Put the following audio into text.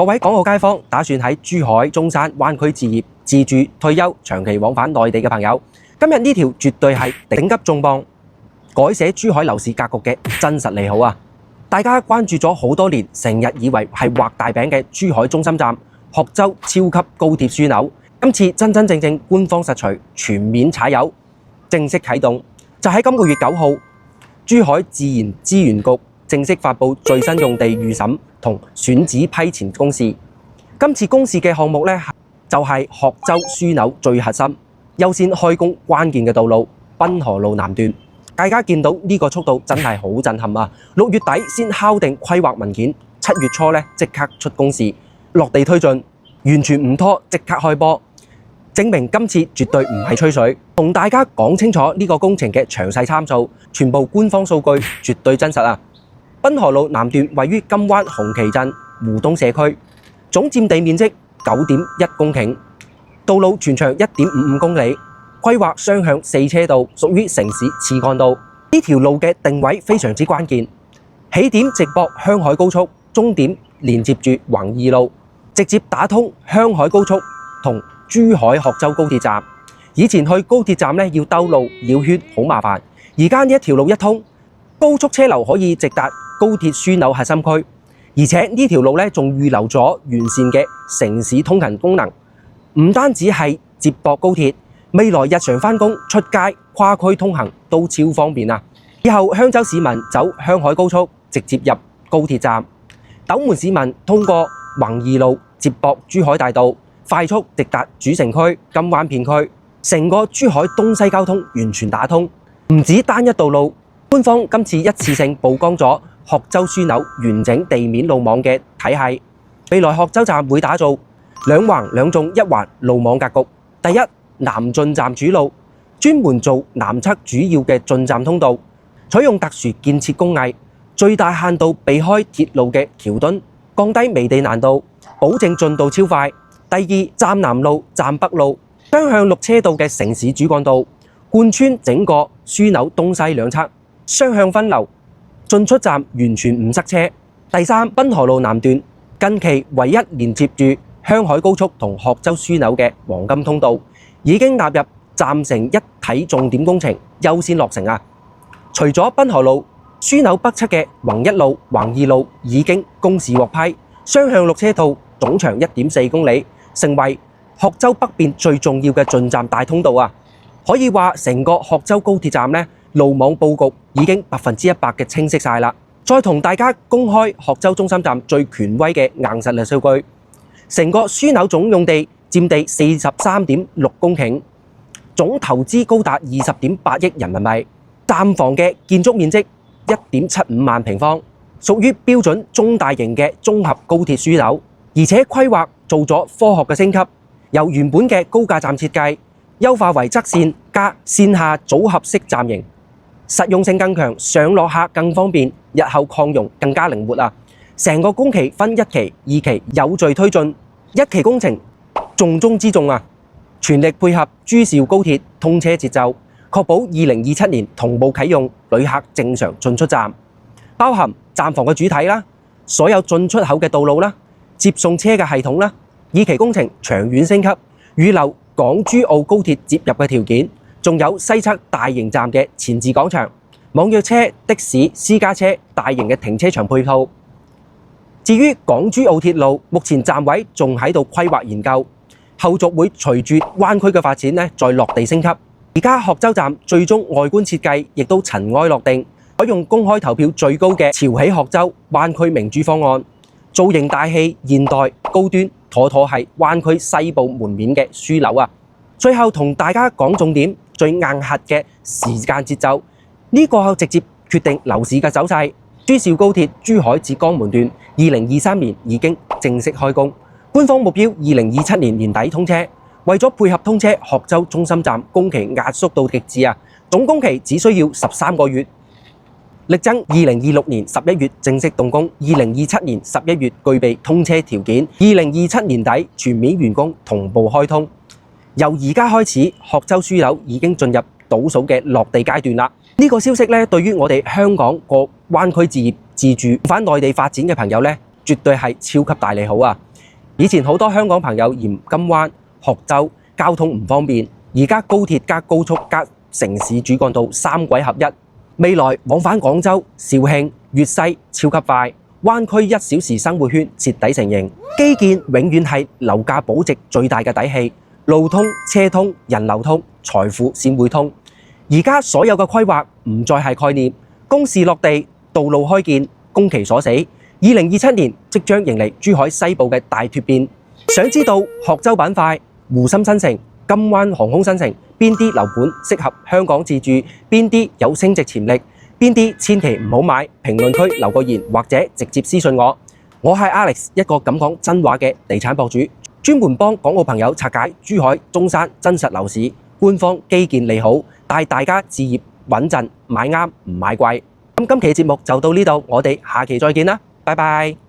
各位港澳街坊打算喺珠海、中山灣區置業、自住、退休、長期往返內地嘅朋友，今日呢條絕對係頂級重磅，改寫珠海樓市格局嘅真實利好啊！大家關注咗好多年，成日以為係畫大餅嘅珠海中心站、鶴洲超級高鐵樞紐，今次真真正正官方實錘，全面踩油，正式啟動，就喺今個月9號，珠海自然資源局正式發布最新用地預審同選址批前公示。今次公示嘅項目呢，就係鶴洲樞紐最核心、優先開工關鍵嘅道路濱河路南段。大家見到呢個速度真係好震撼啊！6月底先敲定規劃文件，7月初呢即刻出公示，落地推進，完全唔拖，即刻開波，證明今次絕對唔係吹水。同大家講清楚呢個工程嘅詳細參數，全部官方數據，絕對真實啊！濱河路南段位於金灣紅旗鎮湖東社區，總佔地面積9.1公頃，道路全長1.55公里。規劃雙向4車道，屬於城市次幹道。呢條路嘅定位非常之關鍵，起點直駁香海高速，終點連接住宏義路，直接打通香海高速同珠海鶴洲高鐵站。以前去高鐵站要兜路繞圈，好麻煩。而家呢一條路一通，高速車流可以直達高鐵樞紐核心區，而且呢條路仲預留咗完善嘅城市通勤功能，唔單止係接駁高鐵。未來日常返工、出街、跨區通行都超方便啊！以後香洲市民走香海高速直接入高鐵站，斗門市民通過宏義路接駁珠海大道，快速直達主城區金灣片區，成個珠海東西交通完全打通，唔止單一道路。官方今次一次性曝光咗鶴洲樞紐完整地面路網嘅體系，未來鶴洲站會打造2橫2縱1環路網格局。第一，南進站主路專門做南側主要嘅進站通道，採用特殊建設工藝，最大限度避開鐵路嘅橋墩，降低離地難度，保證進度超快。第二，站南路、站北路雙向6車道嘅城市主幹道，貫穿整個樞紐東西兩側，雙向分流，進出站完全唔塞車。第三，濱河路南段近期唯一連接住香海高速同鶴洲樞紐嘅黃金通道，已經納入站城一體重點工程，優先落成啊！除咗濱河路，樞紐北側嘅宏一路、宏義路已經公示獲批，雙向6車道，總長1.4公里，成為鶴洲北邊最重要嘅進站大通道啊！可以話成個鶴洲高鐵站路網佈局已經100%嘅清晰晒啦。再同大家公開鶴洲中心站最權威嘅硬實力數據，成個樞紐總用地佔地43.6公頃，總投資高達20.8億人民幣，站房嘅建築面積1.75萬平方，屬於標準中大型嘅綜合高鐵樞紐，而且規劃做咗科學嘅升級，由原本嘅高架站設計優化為側線加線下組合式站型，實用性更強，上落客更方便，日後擴容更加靈活啊！成個工期分1期、2期有序推進，1期工程重中之重啊！全力配合珠兆高鐵通車節奏，確保2027年同步啟用，旅客正常進出站，包含站房嘅主體啦，所有進出口嘅道路啦，接送車嘅系統啦。2期工程長遠升級，預留港珠澳高鐵接入嘅條件，仲有西側大型站嘅前置廣場、網約車、的士、私家車大型嘅停車場配套。至於港珠澳鐵路，目前站位仲喺度規劃研究，後續會隨住灣區嘅發展再落地升級。而家鶴洲站最終外觀設計亦都塵埃落定，採用公開投票最高嘅潮起鶴洲灣區明珠方案，造型大氣、現代、高端，妥妥係灣區西部門面嘅樞紐啊！最後同大家講重點，最硬核嘅時間節奏，呢個直接決定樓市嘅走勢。珠兆高鐵珠海至江門段2023年已經正式開工，官方目標2027年年底通車。為咗配合通車，鶴洲中心站工期壓縮到極致啊！總工期只需要13個月，力爭2026年11月正式動工，2027年11月具備通車條件，2027年底全面完工，同步開通。由而家開始，鶴洲樞紐已經進入倒數嘅落地階段啦。呢個消息對於我哋香港個灣區置業自住返內地發展嘅朋友絕對係超級大利好啊！以前好多香港朋友嫌金灣、鶴洲交通唔方便，而家高鐵加高速加城市主幹道三軌合一，未來往返廣州、肇慶、粵西超級快，灣區1小時生活圈徹底成型。基建永遠係樓價保值最大嘅底氣，路通、車通、人流通，財富先會通。而家所有嘅規劃唔再係概念，公示落地，道路開建，工期鎖死。2027年即將迎嚟珠海西部嘅大蛻變。想知道鶴洲板塊、湖心新城、金灣航空新城邊啲樓盤適合香港自住，邊啲有升值潛力，邊啲千祈唔好買？評論區留個言或者直接私信我。我係 Alex， 一個敢講真話嘅地產博主，專門幫港澳朋友拆解珠海、中山真實樓市，官方基建利好，帶大家置業穩陣，買啱唔買貴。咁今期節目就到呢度，我哋下期再見啦，拜拜。